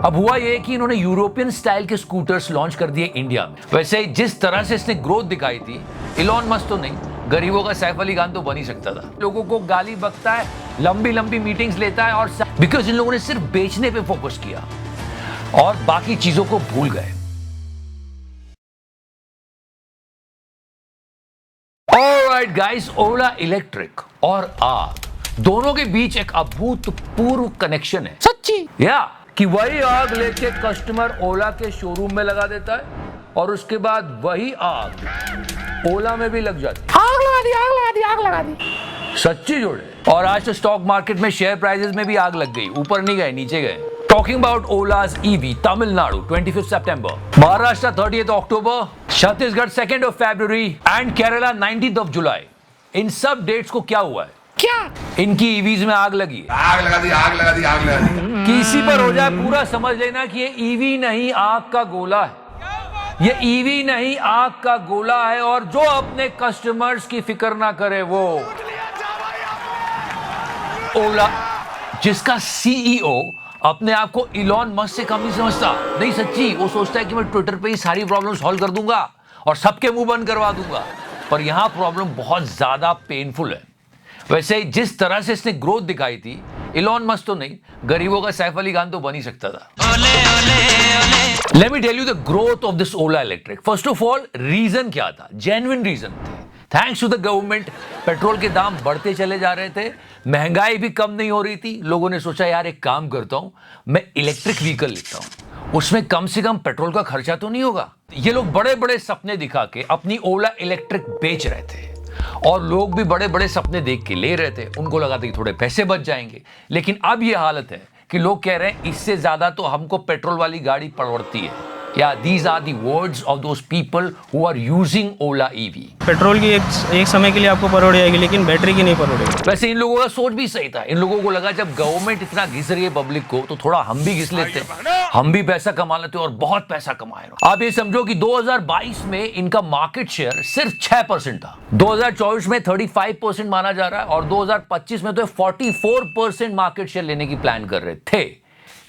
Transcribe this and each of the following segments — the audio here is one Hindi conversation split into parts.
अब हुआ ये कि इन्होंने यूरोपियन स्टाइल के स्कूटर्स लॉन्च कर दिए इंडिया में। वैसे जिस तरह से इसने ग्रोथ दिखाई थी, इलॉन मस्क तो नहीं, गरीबों का सैफ अली खान तो बन ही सकता था। लोगों को गाली बकता है, लंबी लंबी मीटिंग्स लेता है, और बिकॉज इन लोगों ने सिर्फ बेचने पे फोकस किया और बाकी चीजों को भूल गए। ऑलराइट गाइस, ओला इलेक्ट्रिक और आग दोनों के बीच एक अभूतपूर्व कनेक्शन है। सच्ची या कि वही आग लेके कस्टमर ओला के शोरूम में लगा देता है और उसके बाद वही आग ओला में भी लग जाती है। आग लगा दी, आग लगा दी, आग लगा दी। सच्ची जोड़े। और आज तो स्टॉक मार्केट में शेयर प्राइसेस में भी आग लग गई, ऊपर नहीं गए नीचे गए। Talking about ओलाज EV, Tamil Nadu 25 September, Maharashtra 30 October, Chhattisgarh 2 February and Kerala 19 जुलाई। इन सब डेट्स को क्या हुआ है? क्या इनकी ईवीज में आग लगी है। आग लगा दी, आग लगा दी, आग लगा दी। किसी पर हो जाए पूरा समझ लेना कि ये ईवी नहीं आग का गोला है। ये ईवी नहीं आग का गोला है। और जो अपने कस्टमर्स की फिक्र ना करे वो ओला, जिसका सीईओ अपने आप को इलॉन मस्क से कम नहीं समझता। नहीं सच्ची, वो सोचता है कि मैं ट्विटर पे ही सारी प्रॉब्लम सॉल्व कर दूंगा और सबके मुंह बंद करवा दूंगा। पर यहां प्रॉब्लम बहुत ज्यादा पेनफुल है। वैसे जिस तरह से इसने ग्रोथ दिखाई थी, इलॉन मस्क तो नहीं, गरीबों का सैफ अली खान तो बन ही सकता था। Let me tell you the growth of this Ola electric. First of all, reason क्या था? जेन्युइन रीजन थे। Thanks to the government petrol के दाम बढ़ते चले जा रहे थे, महंगाई भी कम नहीं हो रही थी। लोगों ने सोचा यार एक काम करता हूं, मैं इलेक्ट्रिक व्हीकल लेता हूं, उसमें कम से कम पेट्रोल का खर्चा तो नहीं होगा। ये लोग बड़े बड़े सपने दिखा के अपनी ओला इलेक्ट्रिक बेच रहे थे और लोग भी बड़े बड़े सपने देख के ले रहे थे। उनको लगा था कि थोड़े पैसे बच जाएंगे। लेकिन अब ये हालत है कि लोग कह रहे हैं इससे ज्यादा तो हमको पेट्रोल वाली गाड़ी पड़ती है। या these are the words of those people who are using Ola EV. Petrol की एक समय के लिए आपको परोड़ जाएगी, लेकिन बैटरी की नहीं परोड़ेगी। वैसे इन लोगों का सोच भी सही था। इन लोगों को लगा जब गवर्नमेंट इतना घिस रही है पब्लिक को, तो थोड़ा हम भी घिस लेते, हम भी पैसा कमा लेते और बहुत पैसा कमाए। आप ये समझो कि 2022 में इनका मार्केट शेयर सिर्फ 6% था। 2024 में 35% माना जा रहा है और 2025 में तो 44% मार्केट शेयर लेने की प्लान कर रहे थे,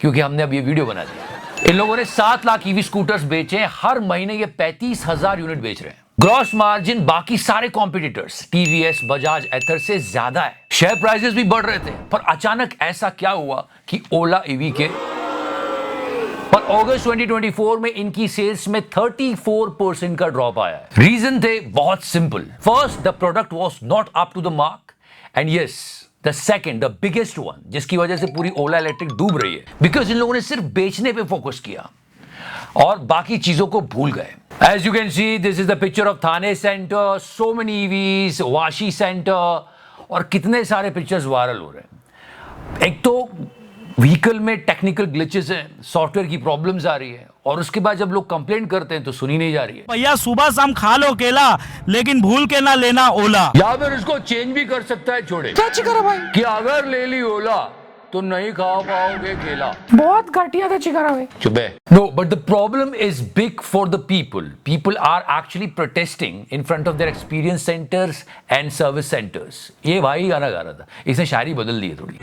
क्योंकि हमने अब ये वीडियो बना दिया। इन लोगों ने 7 लाख ईवी स्कूटर्स बेचे हैं। हर महीने ये 35,000 यूनिट बेच रहे हैं। ग्रॉस मार्जिन बाकी सारे कॉम्पिटिटर्स टीवीएस, बजाज, एथर से ज्यादा है। शेयर प्राइसेस भी बढ़ रहे थे। पर अचानक ऐसा क्या हुआ कि ओला ईवी के पर अगस्त 2024 में इनकी सेल्स में 34% का ड्रॉप आया है। रीजन थे बहुत simple. First, the product was not up to the mark, and yes the second, the biggest one, जिसकी वजह से पूरी ओला इलेक्ट्रिक डूब रही है, बिकॉज इन लोगों ने सिर्फ बेचने पे फोकस किया और बाकी चीजों को भूल गए। As you can see, this is the picture of Thane centre, so many EVs, Vashi centre, और कितने सारे पिक्चर्स वायरल हो रहे हैं। एक तो व्हीकल में टेक्निकल ग्लिचेस हैं, सॉफ्टवेयर की प्रॉब्लम्स आ रही है, और उसके बाद जब लोग कंप्लेंट करते हैं तो सुनी नहीं जा रही है। भैया सुबह शाम खा लो केला, लेकिन भूल के ना लेना ओला। या फिर इसको चेंज भी कर सकता है, छोड़े क्या चिकरा भाई, कि अगर ले ली ओला तो नहीं खा पाओगे केला। बहुत घटिया था चिकरा भाई। चुप है। No, but the problem is big for the people. People are actually protesting in front of their experience centres and service centres. ये भाई गाना गा रहा था, इसने शायरी बदल दी है थोड़ी।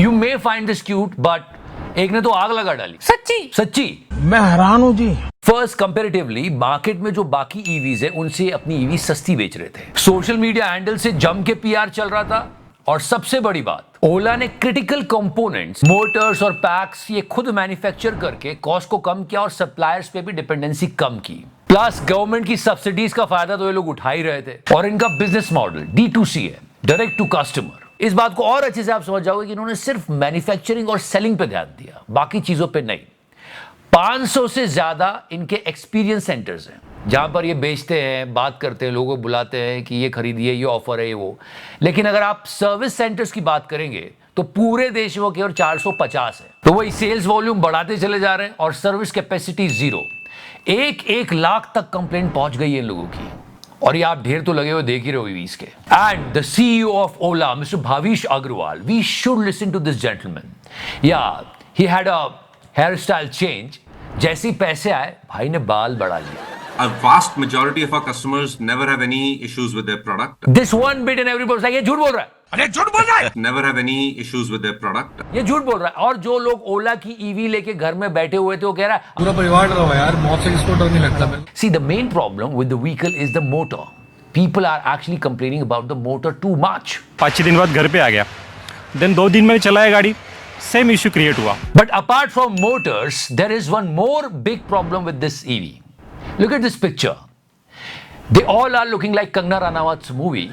You may find this cute, but एक ने तो आग लगा डाली। सच्ची सच्ची मैं हैरान हूँ जी। फर्स्ट, कंपैरेटिवली मार्केट में जो बाकी ईवीज है उनसे अपनी ईवी सस्ती बेच रहे थे। सोशल मीडिया हैंडल से जम के पीआर चल रहा था। और सबसे बड़ी बात, ओला ने क्रिटिकल कंपोनेंट्स, मोटर्स और पैक्स ये खुद मैन्युफैक्चर करके कॉस्ट को कम किया और सप्लायर्स पे भी डिपेंडेंसी कम की। प्लस गवर्नमेंट की सब्सिडीज का फायदा तो ये लोग उठा ही रहे थे। और इनका बिजनेस मॉडल D2C है, डायरेक्ट टू कस्टमर। इस बात को और अच्छे से आप समझ जाओगे कि इन्होंने सिर्फ मैन्युफैक्चरिंग और सेलिंग पे ध्यान दिया, बाकी चीजों पे नहीं। 500 से ज्यादा इनके एक्सपीरियंस सेंटर्स हैं, जहां पर ये बेचते हैं, बात करते हैं, लोगों को बुलाते हैं कि ये खरीदिए, ये ऑफर है, ये वो। लेकिन अगर आप सर्विस सेंटर्स की बात करेंगे तो पूरे देश में केवल 450 है। तो वही सेल्स वॉल्यूम बढ़ाते चले जा रहे हैं और सर्विस कैपेसिटी 0। 1 लाख तक कंप्लेंट पहुंच गई है इन लोगों की। और ये आप ढेर तो लगे हुए देख ही रहे हो ईवीज के। And the CEO of Ola, mister Bhavish Agarwal, we should listen to this gentleman. या he had a hairstyle change. जैसे ही पैसे आए, भाई ने बाल बढ़ा लिया। A vast majority of our customers never have any issues with their product. This one bit and everybody was like, ये झूठ बोल रहा है, अरे झूठ बोल रहा है। never have any issues with their product. ये झूठ बोल रहा है। और जो लोग ओला की ईवी लेके घर में बैठे हुए थे वो कह रहा है पूरा परिवार डरा हुआ है यार, मौत से किसको डर नहीं लगता। See the main problem with the vehicle is the motor. People are actually complaining about the motor too much. 5-6 दिन बाद घर पे आ गया, देन 2 दिन में चलाया गाड़ी, सेम इश्यू क्रिएट हुआ। But apart from motors, there is one more big problem with this EV. Look at this picture. They all are looking like Kangana Ranawat's movie.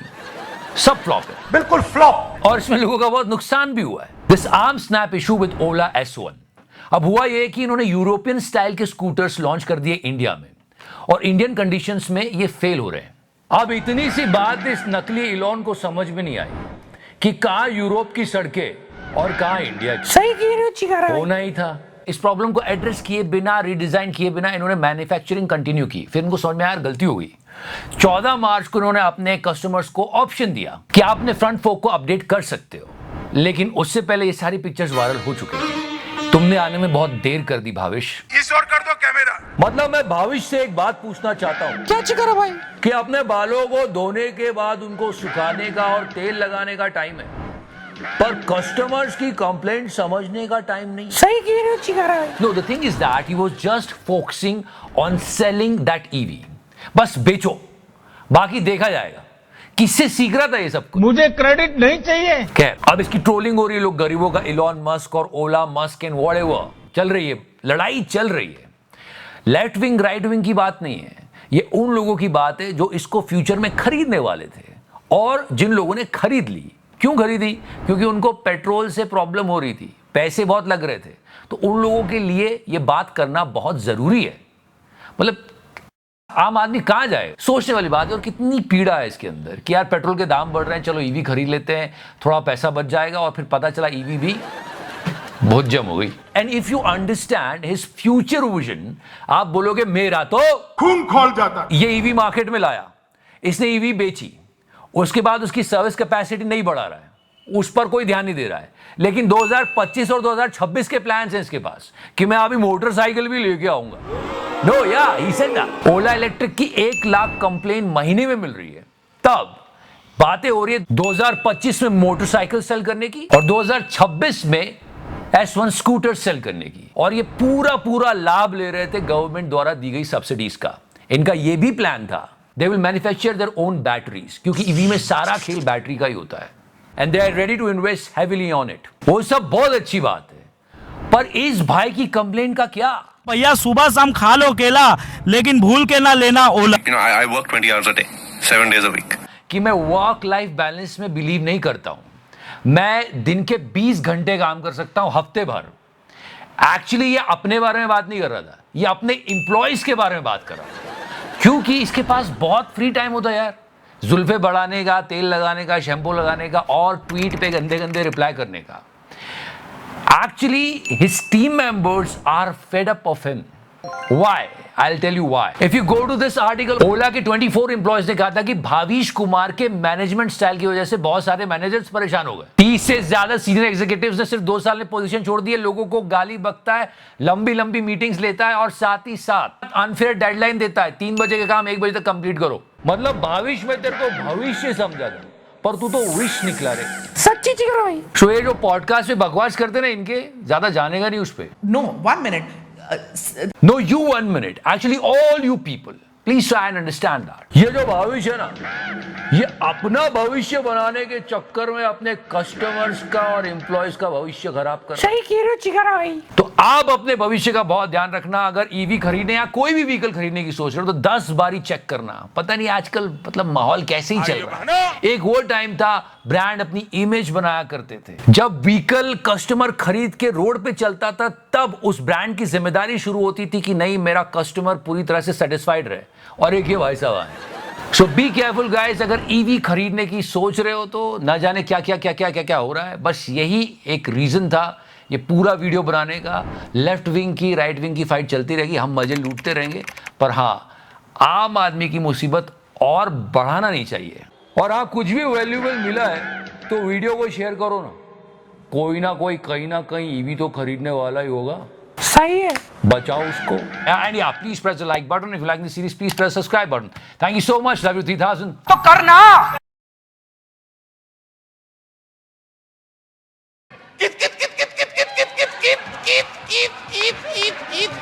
सब फ्लॉप है, बिल्कुल फ्लॉप। और इसमें लोगों का बहुत नुकसान भी हुआ है। This arm snap issue with Ola S1. अब हुआ ये कि इन्होंने यूरोपियन स्टाइल के स्कूटर्स लॉन्च कर दिए इंडिया में, और इंडियन कंडीशंस में ये फेल हो रहे हैं। अब इतनी सी बात इस नकली इलॉन को समझ में नहीं आई कि कहां यूरोप की सड़कें और कहां इंडिया की। सही कह रहे हो चिकारा भाई। होना ही था। इस प्रॉब्लम को एड्रेस किए बिना, रिडिजाइन किए बिना इन्होंने मैन्युफैक्चरिंग कंटिन्यू की। फिर इनको समझ में आया गलती हो गई। 14 मार्च को इन्होंने अपने कस्टमर्स को ऑप्शन दिया कि आप अपने फ्रंट फोक को अपडेट कर सकते हो, लेकिन उससे पहले ये सारी पिक्चर्स वायरल हो चुके थे। तुमने आने में बहुत देर कर दी भाविश। इस और कर दो कैमरा। मतलब मैं भाविश से एक बात पूछना चाहता हूँ क्या चिकारा भाई? कि अपने बालों को धोने के बाद उनको सुखाने का और तेल लगाने का टाइम है, पर कस्टमर्स की कंप्लेंट समझने का टाइम नहीं। सही कह रहे हो चिकारा भाई। No, the thing is that he was just focusing on selling that EV. बस बेचो, बाकी देखा जाएगा। किससे सीख रहा था ये सब कुछ? मुझे क्रेडिट नहीं चाहिए। खैर, अब इसकी ट्रोलिंग हो रही है। लोग गरीबों का इलॉन मस्क और ओला मस्क एंड व्हाटएवर चल रही है, लड़ाई चल रही है। लेफ्ट विंग राइट विंग की बात नहीं है, ये उन लोगों की बात है जो इसको फ्यूचर में खरीदने वाले थे, और जिन लोगों ने खरीद ली। क्यों खरीदी? क्योंकि उनको पेट्रोल से प्रॉब्लम हो रही थी, पैसे बहुत लग रहे थे। तो उन लोगों के लिए ये बात करना बहुत जरूरी है। मतलब आम आदमी कहां जाए, सोचने वाली बात है। और कितनी पीड़ा है इसके अंदर कि यार पेट्रोल के दाम बढ़ रहे हैं, चलो ईवी खरीद लेते हैं, थोड़ा पैसा बच जाएगा, और फिर पता चला ईवी भी बहुत जम हो गई। And if you understand his future vision, आप बोलोगे मेरा तो खून खोल जाता। ये ईवी मार्केट में लाया, इसने ईवी बेची, उसके बाद उसकी सर्विस कैपेसिटी नहीं बढ़ा रहा है, उस पर कोई ध्यान नहीं दे रहा है। लेकिन 2025 और 2026 के प्लान्स हैं इसके पास कि मैं अभी मोटरसाइकिल भी लेके आऊंगा। नो या he said that. Ola electric की 1 लाख कंप्लेन महीने में मिल रही है। तब बातें हो रही है 2025 में मोटरसाइकिल सेल करने की, और 2026 में S1 स्कूटर सेल करने की। और ये पूरा लाभ ले रहे थे गवर्नमेंट द्वारा दी गई सब्सिडीज का। इनका ये भी प्लान था, they will manufacture their own batteries, क्योंकि ईवी में सारा खेल बैटरी का ही होता है, and they are ready to invest heavily on it. वो सब बहुत अच्छी बात है, पर इस भाई की कंप्लेंट का क्या? भैया सुबह शाम खा लो केला, लेकिन भूल के ना लेना ओला। You know, I work 20 hours a day, 7 days a week. कि मैं वर्क लाइफ बैलेंस में बिलीव नहीं करता हूं। मैं दिन के 20 घंटे काम कर सकता हूं हफ्ते भर। एक्चुअली ये अपने बारे में बात नहीं कर रहा था, ये अपने इंप्लॉइज के बारे में बात कर रहा था, क्योंकि इसके पास बहुत फ्री टाइम होता है यार, जुल्फे बढ़ाने का, तेल लगाने का, शैम्पू लगाने का, और ट्वीट पे गंदे गंदे रिप्लाई करने का। Actually, his team members are fed up of him. Why? I'll tell you why. If you go to this article, Ola के 24 एम्प्लॉयज ने कहा था कि भाविश कुमार के मैनेजमेंट स्टाइल की वजह से बहुत सारे मैनेजर्स परेशान हो गए। 30 से ज्यादा सीनियर एग्जीक्यूटिव्स ने सिर्फ 2 साल में पोजीशन छोड़ दी है, लोगों को गाली बकता है, लंबी मीटिंग्स लेता है, और साथ ही साथ अनफेयर डेडलाइन देता है। 3 बजे का काम 1 बजे तक कंप्लीट करो। मतलब भाविश में तेरे को भविष्य समझा था, पर तू तो विश निकला रे। सच्ची चिकारा भाई। सो ये जो पॉडकास्ट पे बकवास करते ना, इनके ज्यादा जानेगा नहीं उस पे। No, 1 minute. No, you 1 minute. Actually, all you people, please try and understand that. ये जो भविष्य है ना, ये अपना भविष्य बनाने के चक्कर में अपने कस्टमर्स का और एम्प्लॉयज का भविष्य खराब कर। सही कह रहे हो चिकारा भाई। तो आप अपने भविष्य का बहुत ध्यान रखना। अगर ईवी खरीदने या कोई भी व्हीकल खरीदने की सोच रहे हो तो 10 बारी चेक करना। पता नहीं आजकल मतलब माहौल कैसे ही चल रहा है। एक वो टाइम था ब्रांड अपनी इमेज बनाया करते थे। जब व्हीकल कस्टमर खरीद के रोड पे चलता था, तब उस ब्रांड की जिम्मेदारी शुरू होती थी कि नहीं, मेरा कस्टमर पूरी तरह से सेटिस्फाइड रहे। और एक ये भाई साहब आए। सो बी केयरफुल गाइस, अगर ईवी खरीदने की सोच रहे हो तो ना जाने क्या क्या हो रहा है। बस यही एक रीजन था ये पूरा वीडियो बनाने का। लेफ्ट विंग की राइट विंग की फाइट चलती रहेगी, हम मजे लूटते रहेंगे, पर हाँ, आम आदमी की मुसीबत और बढ़ाना नहीं चाहिए। और हाँ, कुछ भी वैल्यूएबल मिला है तो वीडियो को शेयर करो ना, कोई ना कोई कहीं ना कहीं ईवी तो खरीदने वाला ही होगा। सही है, बचाओ उसको। एंड या please press the like button. If you like this series, please press subscribe button. Thank you so much. Love you 3000। तो करना। ईप ईप ईप